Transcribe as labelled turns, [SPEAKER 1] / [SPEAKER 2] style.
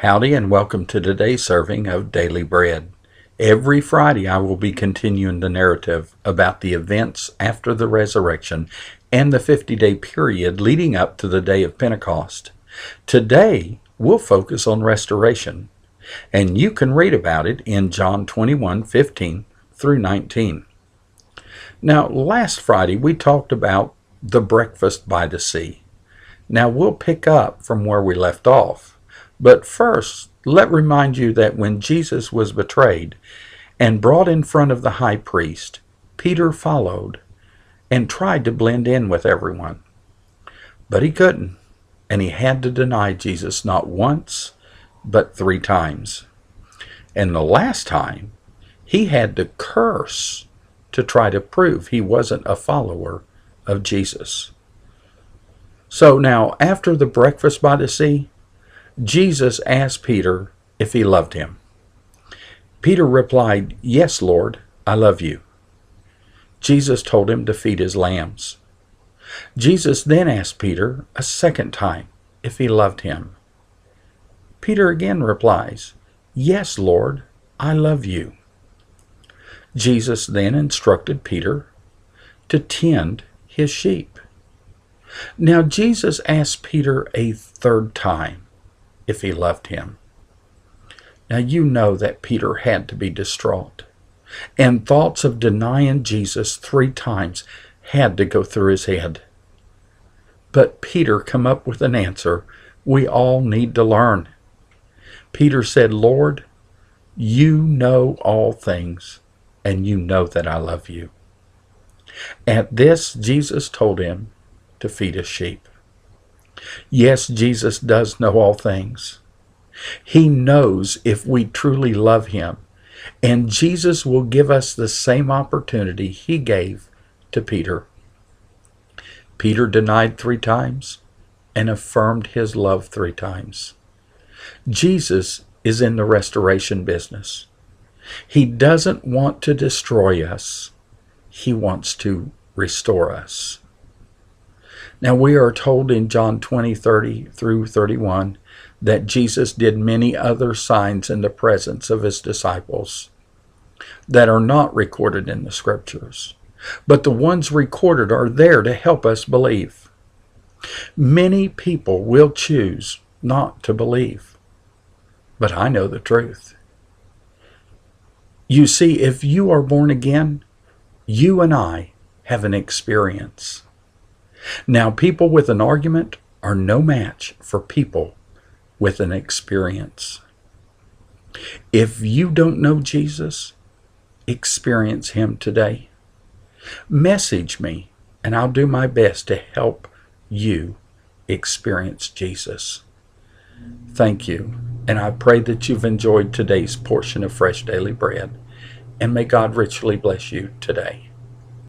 [SPEAKER 1] Howdy and welcome to today's serving of Daily Bread. Every Friday I will be continuing the narrative about the events after the resurrection and the 50-day period leading up to the day of Pentecost. Today we'll focus on restoration, and you can read about it in John 21:15 through 19. Now, last Friday we talked about the breakfast by the sea. Now we'll pick up from where we left off. But first, let remind you that when Jesus was betrayed and brought in front of the high priest, Peter followed and tried to blend in with everyone. But he couldn't, and he had to deny Jesus not once, but 3 times. And the last time, he had to curse to try to prove he wasn't a follower of Jesus. So now, after the breakfast by the sea, Jesus asked Peter if he loved him. Peter replied, "Yes, Lord, I love you." Jesus told him to feed his lambs. Jesus then asked Peter a second time if he loved him. Peter again replies, "Yes, Lord, I love you." Jesus then instructed Peter to tend his sheep. Now Jesus asked Peter a third time if he loved him. Now you know that Peter had to be distraught, and thoughts of denying Jesus 3 times had to go through his head. But Peter come up with an answer we all need to learn. Peter said, "Lord, you know all things, and you know that I love you." At this, Jesus told him to feed his sheep. Yes, Jesus does know all things. He knows if we truly love him, and Jesus will give us the same opportunity he gave to Peter. Peter denied 3 times and affirmed his love 3 times. Jesus is in the restoration business. He doesn't want to destroy us. He wants to restore us. Now we are told in John 20:30 through 31 that Jesus did many other signs in the presence of his disciples that are not recorded in the scriptures, but the ones recorded are there to help us believe. Many people will choose not to believe, but I know the truth. You see, if you are born again, you and I have an experience. Now, people with an argument are no match for people with an experience. If you don't know Jesus, experience him today. Message me, and I'll do my best to help you experience Jesus. Thank you, and I pray that you've enjoyed today's portion of Fresh Daily Bread, and may God richly bless you today.